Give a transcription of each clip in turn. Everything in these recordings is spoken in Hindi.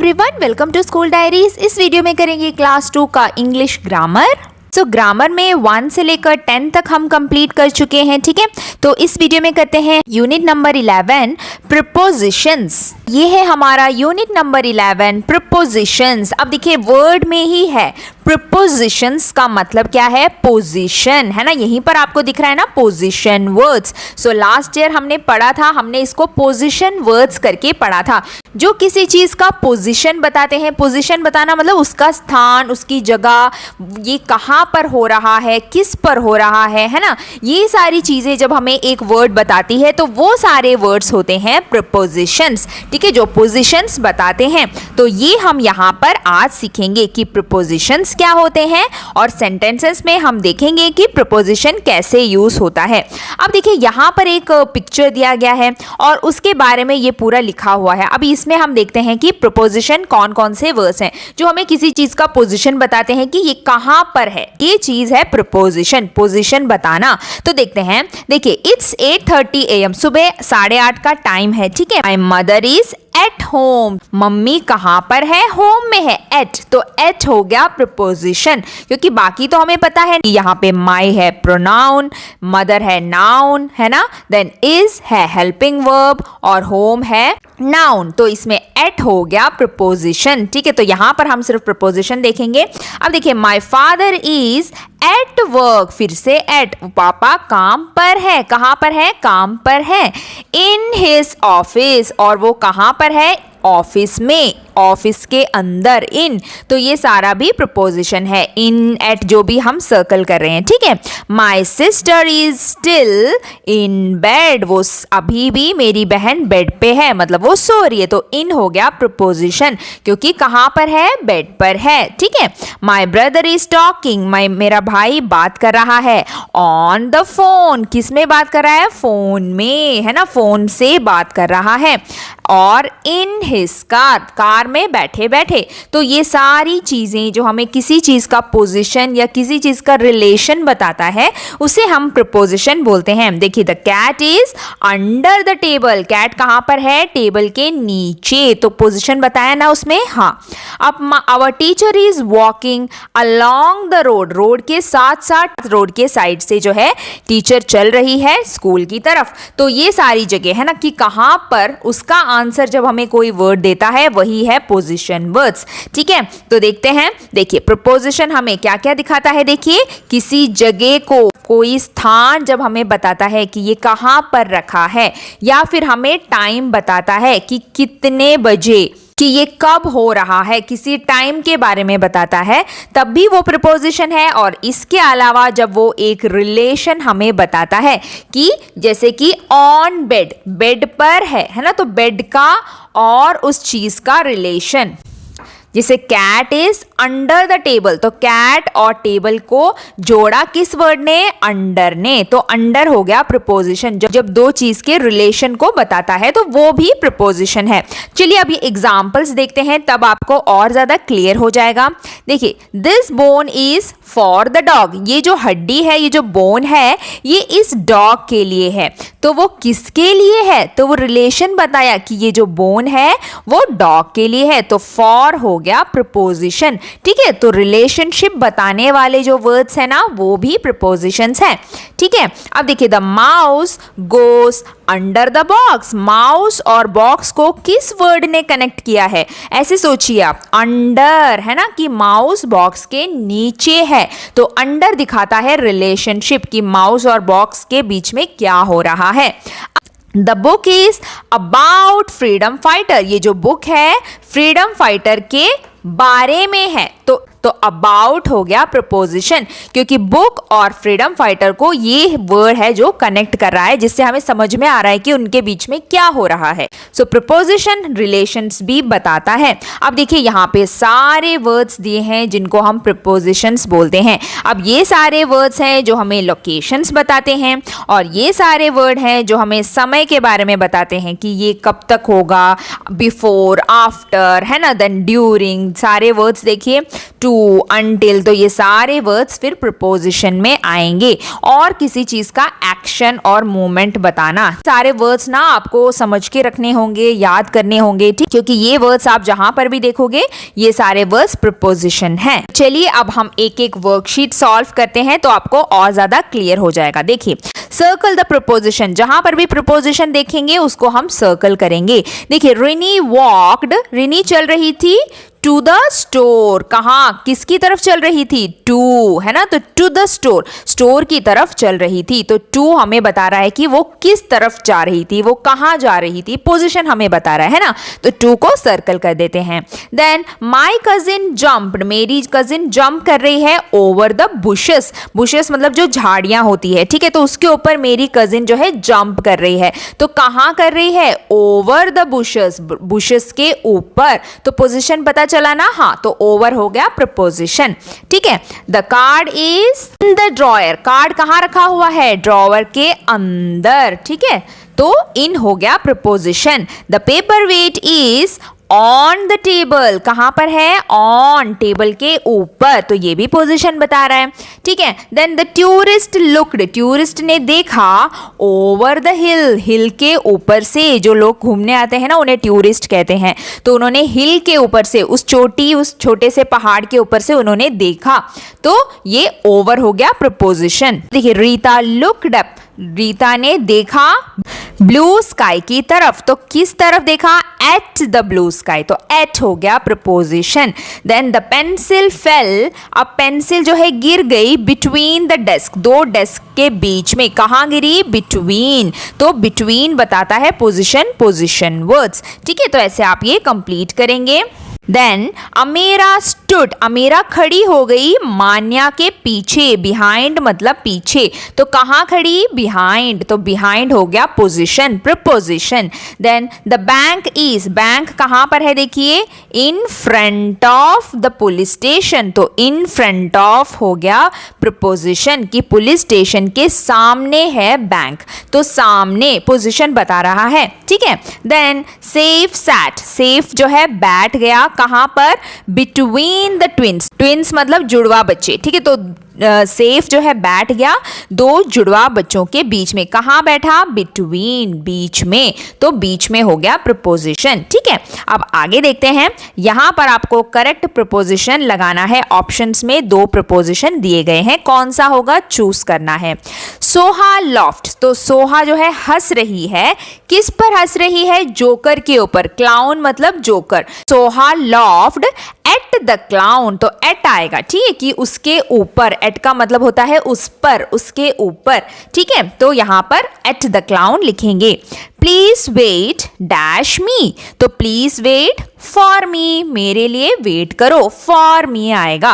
Everyone, welcome to school diaries. इस वीडियो में करेंगे क्लास 2 का इंग्लिश ग्रामर। ग्रामर में 1 से लेकर 10 तक हम कंप्लीट कर चुके हैं, ठीक है। तो इस वीडियो में करते हैं यूनिट नंबर 11 प्रीपोजिशंस। ये है हमारा यूनिट नंबर 11 प्रीपोजिशंस। अब देखिए वर्ड में ही है, प्रीपोजिशंस का मतलब क्या है? पोजीशन, है ना। यहीं पर आपको दिख रहा है ना, position words. So last year हमने पढ़ा था, हमने इसको पोजीशन वर्ड्स करके पढ़ा था, जो किसी चीज का पोजीशन बताते हैं। पोजीशन बताना मतलब उसका स्थान, उसकी जगह, ये कहाँ पर हो रहा है, किस पर हो रहा है ना। ये सारी चीजें जब हमें एक वर्ड बताती है तो वो सारे वर्ड्स होते हैं प्रीपोजिशंस, ठीक है, जो पोजीशंस बताते हैं। तो ये हम यहाँ पर आज सीखेंगे कि प्रीपोजिशंस क्या होते हैं, और सेंटेंसेस में हम देखेंगे कि प्रीपोजिशन कैसे यूज होता है। अब देखिए यहाँ पर एक पिक्चर दिया गया है और उसके बारे में ये पूरा लिखा हुआ है। अब इसमें हम देखते हैं कि प्रीपोजिशन कौन कौन से वर्ड्स हैं जो हमें किसी चीज का पोजीशन बताते हैं कि ये कहाँ पर है। ये चीज है प्रीपोजिशन, पोजीशन बताना। तो देखते हैं, देखिए इट्स 8:30 AM, सुबह 8:30 का टाइम है, ठीक है। My mother is at home, mummy कहाँ पर है? होम में है, एट। तो एट हो गया प्रीपोजिशन, क्योंकि बाकी तो हमें पता है यहाँ पे माई है प्रोनाउन, मदर है नाउन, है ना, देन इज है हेल्पिंग वर्ब और होम है नाउन। तो इसमें एट हो गया प्रीपोजिशन, ठीक है। तो यहाँ पर हम सिर्फ प्रीपोजिशन देखेंगे। अब देखिए my father is at work, फिर से एट, पापा काम पर है। कहाँ पर है? काम पर है। इन हिज ऑफिस, और वो कहाँ पर है? ऑफिस में, ऑफिस के अंदर, इन। तो ये सारा भी प्रीपोजिशन है, इन एट जो भी हम सर्कल कर रहे हैं, ठीक है। My sister is still in bed, वो अभी भी, मेरी बहन बेड पे है, मतलब वो सो रही है। तो इन हो गया प्रीपोजिशन, क्योंकि कहाँ पर है? बेड पर है, ठीक है। माई ब्रदर इज टॉकिंग, मेरा भाई बात कर रहा है। ऑन द फोन, किस में बात कर रहा है? फोन में, है ना, फोन से बात कर रहा है। और इन हिज कार, कार में बैठे बैठे। तो ये सारी चीजें जो हमें किसी चीज का पोजीशन या किसी चीज का रिलेशन बताता है, उसे हम प्रीपोजिशन बोलते हैं। देखिए the cat is under the table, cat कहाँ पर है? टेबल के नीचे। तो पोजीशन बताया ना उसमें, हाँ। अब our teacher is walking along the road, road के साथ साथ, रोड के साइड से जो है टीचर चल रही है स्कूल की तरफ। तो ये सारी जगह है ना कि कहाँ पर, उसका आंसर जब हमें कोई वर्ड देता है वही है पोजीशन वर्ड्स, ठीक है। तो देखते हैं, देखिए प्रीपोजिशन हमें क्या क्या दिखाता है। देखिए किसी जगह को, कोई स्थान जब हमें बताता है कि ये कहाँ पर रखा है, या फिर हमें टाइम बताता है कि कितने बजे, कि ये कब हो रहा है, किसी टाइम के बारे में बताता है, तब भी वो प्रीपोजिशन है। और इसके अलावा जब वो एक रिलेशन हमें बताता है कि जैसे कि ऑन बेड, बेड पर है ना, तो बेड का और उस चीज का रिलेशन। जैसे cat is under the table, तो कैट और टेबल को जोड़ा किस वर्ड ने? अंडर ने। तो अंडर हो गया प्रीपोजिशन, जब दो चीज के रिलेशन को बताता है तो वो भी प्रीपोजिशन है। चलिए अभी एग्जांपल्स देखते हैं, तब आपको और ज्यादा क्लियर हो जाएगा। देखिए this bone is for the dog, ये जो हड्डी है, ये जो बोन है, ये इस डॉग के लिए है। तो वो किसके लिए है? तो वो रिलेशन बताया कि ये जो बोन है वो डॉग के लिए है। तो फॉर हो गया प्रीपोजिशन, ठीक है। तो रिलेशनशिप बताने वाले जो वर्ड्स है ना, वो भी प्रीपोजिशंस हैं, ठीक है। अब देखिए the mouse goes under the box, mouse और बॉक्स को किस वर्ड ने कनेक्ट किया है? ऐसे सोचिए आप, अंडर, है ना, कि माउस बॉक्स के नीचे है। तो अंडर दिखाता है रिलेशनशिप कि माउस और बॉक्स के बीच में क्या हो रहा है। The book is about freedom fighter, ये जो बुक है फ्रीडम फाइटर के बारे में है। तो अबाउट हो गया प्रीपोजिशन, क्योंकि बुक और फ्रीडम फाइटर को ये वर्ड है जो कनेक्ट कर रहा है, जिससे हमें समझ में आ रहा है कि उनके बीच में क्या हो रहा है। सो प्रीपोजिशन रिलेशंस भी बताता है। अब देखिए यहाँ पे सारे वर्ड्स दिए हैं जिनको हम प्रीपोजिशंस बोलते हैं। अब ये सारे वर्ड्स हैं जो हमें लोकेशंस बताते हैं, और ये सारे वर्ड हैं जो हमें समय के बारे में बताते हैं कि ये कब तक होगा, बिफोर, आफ्टर, है ना, देन ड्यूरिंग। सारे वर्ड्स देखिए, टू until, तो ये सारे वर्ड्स फिर प्रपोजिशन में आएंगे और किसी चीज का एक्शन और मूवमेंट बताना। सारे वर्ड्स ना आपको समझ के रखने होंगे, याद करने होंगे, ठीक, क्योंकि ये वर्ड्स आप जहां पर भी देखोगे ये सारे वर्ड्स प्रपोजिशन हैं। चलिए अब हम एक एक वर्कशीट सॉल्व करते हैं तो आपको और ज्यादा क्लियर हो जाएगा। देखिए, सर्कल द प्रपोजिशन, जहां पर भी प्रपोजिशन देखेंगे उसको हम सर्कल करेंगे। देखिए, रिनी वॉक्ड, रिनी चल रही थी टू द स्टोर, कहाँ, किसकी तरफ चल रही थी, टू, है ना, तो टू द स्टोर, स्टोर की तरफ चल रही थी। तो टू हमें बता रहा है कि वो किस तरफ जा रही थी, वो कहाँ जा रही थी, पोजीशन हमें बता रहा है ना, तो टू को सर्कल कर देते हैं। देन माई कजिन जम्प्ड, मेरी कजिन जंप कर रही है ओवर द बुशेस, बुशेस मतलब जो झाड़ियां होती है, ठीक है, तो उसके ऊपर मेरी कजिन जो है जंप कर रही है। तो कहाँ कर रही है, ओवर द बुशेस, बुशेस के ऊपर, तो पोजीशन पता चला ना, हाँ, तो ओवर हो गया प्रपोजिशन, ठीक है। The card is in the dryer, card कहाँ रखा हुआ है, ड्रॉवर के अंदर, ठीक है, तो इन हो गया preposition. The paperweight is on the table, कहां पर है, ऑन, टेबल के ऊपर, तो ये भी पोजीशन बता रहा है, ठीक है। Then the tourist looked, tourist ने देखा ओवर द हिल, हिल के ऊपर से, जो लोग घूमने आते हैं ना उन्हें टूरिस्ट कहते हैं, तो उन्होंने हिल के ऊपर से, उस चोटी, उस छोटे से पहाड़ के ऊपर से उन्होंने देखा, तो ये ओवर हो गया प्रपोजिशन। देखिए, रीता लुक्ड अप, रीता ने देखा ब्लू स्काई की तरफ, तो किस तरफ देखा, एट द ब्लू स्काई, तो एट हो गया प्रपोजिशन। देन द पेंसिल फेल, अब पेंसिल जो है गिर गई बिटवीन द डेस्क, दो डेस्क के बीच में, कहाँ गिरी, बिटवीन, तो बिटवीन बताता है पोजिशन, पोजिशन वर्ड्स, ठीक है, तो ऐसे आप ये कंप्लीट करेंगे। देन अमेरा स्टूड, अमेरा खड़ी हो गई मान्या के पीछे, बिहाइंड मतलब पीछे, तो कहाँ खड़ी, बिहाइंड, तो बिहाइंड हो गया position, preposition. Then the bank is, bank कहाँ पर है, देखिए, in front of the police station, तो इन फ्रंट ऑफ हो गया प्रपोजिशन, कि पुलिस स्टेशन के सामने है बैंक, तो सामने पोजीशन बता रहा है, ठीक है। देन सेफ सैट, सेफ जो है बैठ गया, कहां पर, बिटवीन द ट्विंस, ट्विंस मतलब जुड़वा बच्चे, ठीक है, तो सेफ जो है बैठ गया दो जुड़वा बच्चों के बीच में, कहां बैठा, बिटवीन, बीच में, तो बीच में हो गया प्रपोजिशन, ठीक है। अब आगे देखते हैं, यहां पर आपको करेक्ट प्रपोजिशन लगाना है, ऑप्शंस में दो प्रपोजिशन दिए गए हैं, कौन सा होगा चूज करना है। सोहा लॉफ्ट, तो सोहा जो है हंस रही है, किस पर हंस रही है, जोकर के ऊपर, क्लाउन मतलब joker, Soha loft at the clown, तो एट आएगा, ठीक है, कि उसके ऊपर, एट का मतलब होता है उस पर, उसके ऊपर, ठीक है, तो यहां पर एट द क्लाउन लिखेंगे। प्लीज वेट डैश मी, तो प्लीज वेट फॉर मी, मेरे लिए वेट करो, फॉर मी आएगा।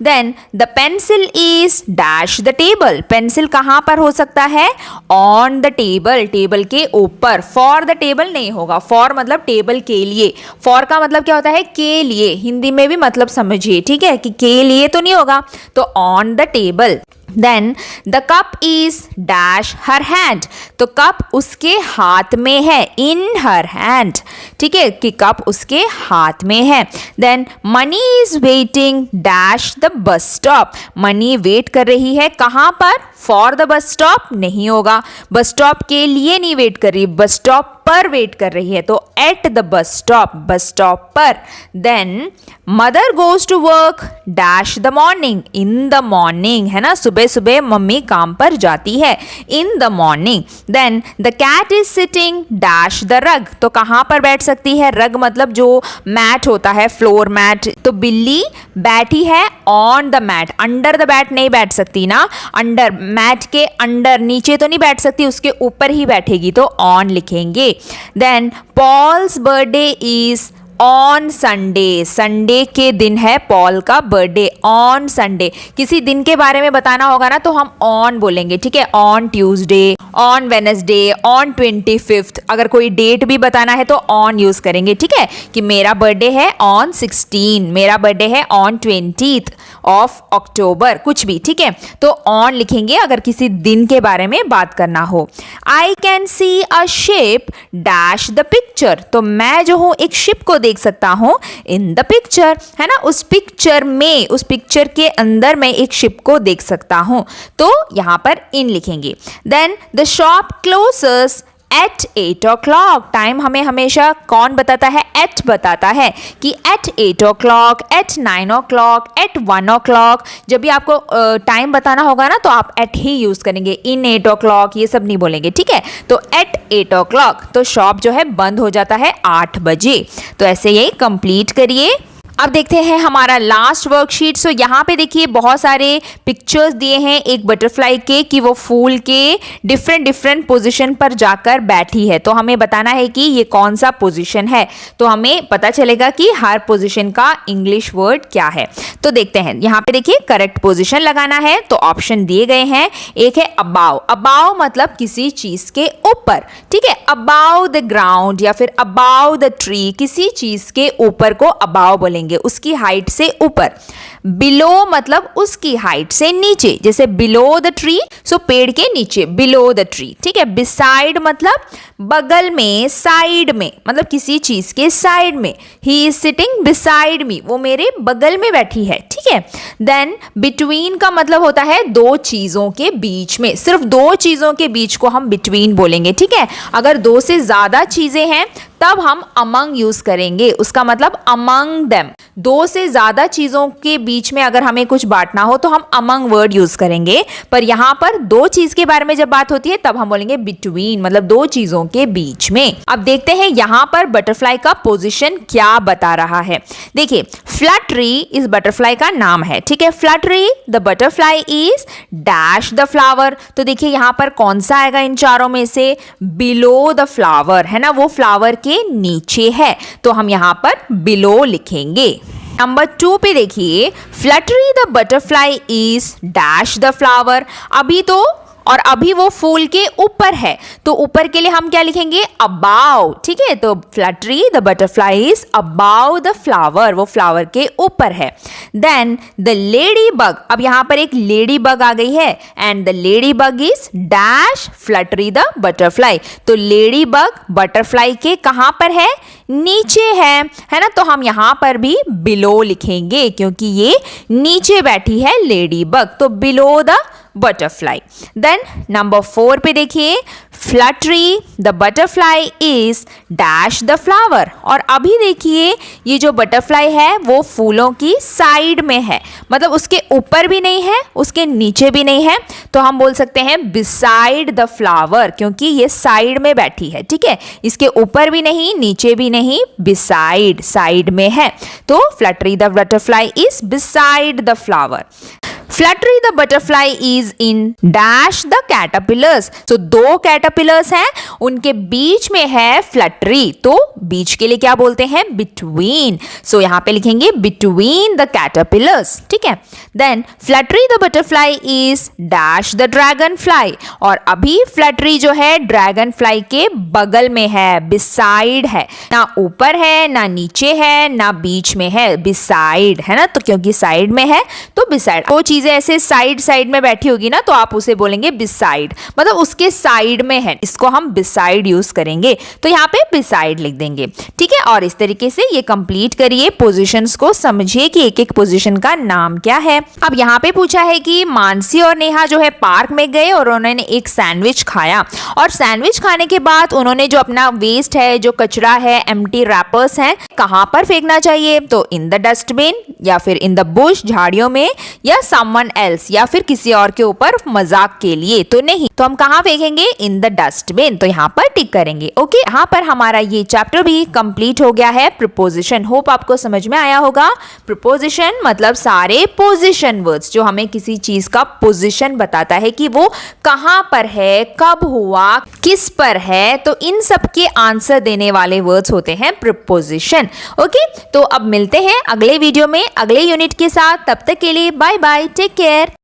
Then the pencil is dash the table, pencil कहां पर हो सकता है, ऑन द टेबल, टेबल के ऊपर, फॉर द टेबल नहीं होगा, फॉर मतलब टेबल के लिए, फॉर का मतलब क्या होता है, के लिए, हिंदी में भी मतलब समझिए, ठीक है, कि के लिए तो नहीं होगा, तो on the table. Then the cup is dash her hand, तो कप उसके हाथ में है, इन हर हैंड, ठीक है, कि कप उसके हाथ में है। Then money is waiting dash the bus stop, money wait कर रही है कहां पर, फॉर द बस स्टॉप नहीं होगा, बस स्टॉप के लिए नहीं वेट कर रही, बस स्टॉप पर वेट कर रही है, तो at the bus stop, bus stop पर। Then mother goes to work dash the morning, in the morning, है ना, सुबह सुबह मम्मी काम पर जाती है, in the morning. Then the cat is sitting dash the rug, तो कहां पर बैठ सकती है, रग मतलब जो मैट होता है, फ्लोर मैट, तो बिल्ली बैठी है on the mat, under the bat नहीं बैठ सकती ना, अंडर, मैट के अंडर, नीचे तो नहीं बैठ सकती, उसके ऊपर ही बैठेगी, तो ऑन लिखेंगे। Then Paul's birthday is on Sunday, Sunday के दिन है पॉल का बर्थडे, ऑन संडे, किसी दिन के बारे में बताना होगा ना तो हम ऑन बोलेंगे, ठीक है, on Tuesday, on Wednesday, on 25th, अगर कोई डेट भी बताना है तो ऑन यूज करेंगे, ठीक है, कि मेरा बर्थडे है ऑन 16, मेरा बर्थडे है ऑन 20th ऑफ अक्टूबर, कुछ भी, ठीक है, तो ऑन लिखेंगे अगर किसी दिन के बारे में बात करना हो। I can see a ship dash the picture, तो मैं जो हूं एक शिप को देख देख सकता हूँ इन द पिक्चर, है ना, उस पिक्चर में, उस पिक्चर के अंदर मैं एक शिप को देख सकता हूँ, तो यहाँ पर इन लिखेंगे। Then the shop closes at 8 o'clock। Time हमें हमेशा कौन बताता है? एट बताता है कि eight 8 o'clock, eight 9 o'clock, eight 1 o'clock। जब भी आपको टाइम बताना होगा ना तो आप एट ही यूज करेंगे, इन 8 o'clock ये सब नहीं बोलेंगे, ठीक है। तो एट 8 o'clock तो शॉप जो है बंद हो जाता है 8 बजे। तो ऐसे यही कंप्लीट करिए। अब देखते हैं हमारा लास्ट वर्कशीट। सो यहाँ पे देखिए बहुत सारे पिक्चर्स दिए हैं एक बटरफ्लाई के कि वो फूल के डिफरेंट पोजीशन पर जाकर बैठी है। तो हमें बताना है कि ये कौन सा पोजीशन है, तो हमें पता चलेगा कि हर पोजीशन का इंग्लिश वर्ड क्या है। तो देखते हैं, यहाँ पे देखिए करेक्ट पोजीशन लगाना है, तो ऑप्शन दिए गए हैं। एक है अबाव, अबाव मतलब किसी चीज के ऊपर, ठीक है, अबाव द ग्राउंड या फिर अबाव द ट्री, किसी चीज के ऊपर को अबाव बोलेंगे, उसकी हाइट से ऊपर। बिलो मतलब उसकी हाइट से नीचे, जैसे बिलो द ट्री, सो पेड़ के नीचे, बिलो द ट्री, ठीक है। बिसाइड मतलब बगल में, साइड में मतलब किसी चीज के साइड में। He is sitting beside me, वो मेरे बगल में बैठी है, ठीक है। देन बिटवीन का मतलब होता है दो चीजों के बीच में, सिर्फ दो चीजों के बीच को हम बिटवीन बोलेंगे, ठीक है। अगर दो से ज्यादा चीजें हैं तब हम अमंग यूज करेंगे, उसका मतलब अमंग देम। दो से ज्यादा चीजों के बीच में अगर हमें कुछ बांटना हो तो हम अमंग वर्ड यूज करेंगे, पर यहाँ पर दो चीज के बारे में जब बात होती है तब हम बोलेंगे बिटवीन, मतलब दो चीजों के बीच में। अब देखते हैं यहाँ पर बटरफ्लाई का पोजीशन क्या बता रहा है। देखिए फ्लटरी इस बटरफ्लाई का नाम है, ठीक है। Fluttery the butterfly is dash the flower. तो देखिए यहाँ पर कौन सा आएगा इन चारों में से? बिलो द फ्लावर, है ना, वो फ्लावर के नीचे है, तो हम यहाँ पर बिलो लिखेंगे। नंबर 2 पे देखिए, Fluttery the butterfly is dash the flower. अभी वो फूल के ऊपर है, तो ऊपर के लिए हम क्या लिखेंगे? अबाव, ठीक है। तो Fluttery the butterfly is above the flower, वो फ्लावर के ऊपर है। देन द लेडी बग, अब यहाँ पर एक लेडी बग आ गई है, and the ladybug is dash Fluttery the butterfly. तो लेडी बग बटरफ्लाई के कहाँ पर है? नीचे है ना, तो हम यहाँ पर भी बिलो लिखेंगे क्योंकि ये नीचे बैठी है लेडी बग, तो below the butterfly. Then number 4 पे देखिए, Fluttery the butterfly is dash the flower. और अभी देखिए ये जो बटरफ्लाई है वो फूलों की साइड में है, मतलब उसके ऊपर भी नहीं है, उसके नीचे भी नहीं है, तो हम बोल सकते हैं बिसाइड द फ्लावर, क्योंकि ये साइड में बैठी है, ठीक है। इसके ऊपर भी नहीं, नीचे भी नहीं, बिसाइड, साइड में है, तो Fluttery the butterfly is beside the flower. Fluttery the butterfly is in dash the caterpillars. तो दो कैटरपिलर्स हैं, उनके बीच में है फ्लटरी, तो बीच के लिए क्या बोलते हैं? बिटवीन। सो यहाँ पे लिखेंगे बिटवीन द कैटरपिलर्स, ठीक है। Then Fluttery the butterfly is dash the dragonfly. और अभी फ्लटरी जो है ड्रैगन फ्लाई के बगल में है, बिसाइड है, ना ऊपर है, ना नीचे है, ना बीच में है, बिसाइड, है ना। तो क्योंकि साइड में है तो बिसाइड। वो चीजें ऐसे साइड में बैठी होगी ना तो आप उसे बोलेंगे बिसाइड, मतलब उसके साइड में है, इसको हम बिसाइड यूज करेंगे, तो यहाँ पे बिसाइड लिख देंगे, ठीक है। और इस तरीके से ये कंप्लीट करिए, पोजीशंस को समझिए कि एक एक पोजीशन का नाम क्या है। अब यहाँ पे पूछा है कि मानसी और नेहा जो है पार्क में गए और उन्होंने एक सैंडविच खाया, और सैंडविच खाने के बाद उन्होंने जो अपना वेस्ट है, जो कचरा है, एम्प्टी रैपर्स हैं, कहाँ पर फेंकना चाहिए? तो इन द डस्टबिन, या फिर इन द बुश, झाड़ियों में, या समवन एल्स, या फिर किसी और के ऊपर मजाक के लिए, तो नहीं, तो हम कहाँ फेंकेंगे? In the dustbin. तो यहाँ पर टिक करेंगे। ओके, यहाँ पर हमारा ये चैप्टर भी कंप्लीट हो गया है। प्रीपोजिशन, होप आपको समझ में आया होगा। प्रीपोजिशन मतलब सारे पोजिशन वर्ड्स जो हमें किसी चीज का पोजिशन बताता है कि वो कहाँ पर है, कब हुआ, किस पर है, तो इन सब के आंसर देने वाले वर्ड्स होते हैं प्रीपोजिशन। ओके, तो अब मिलते हैं अगले वीडियो में अगले यूनिट के साथ। तब तक के लिए बाय बाय, टेक केयर।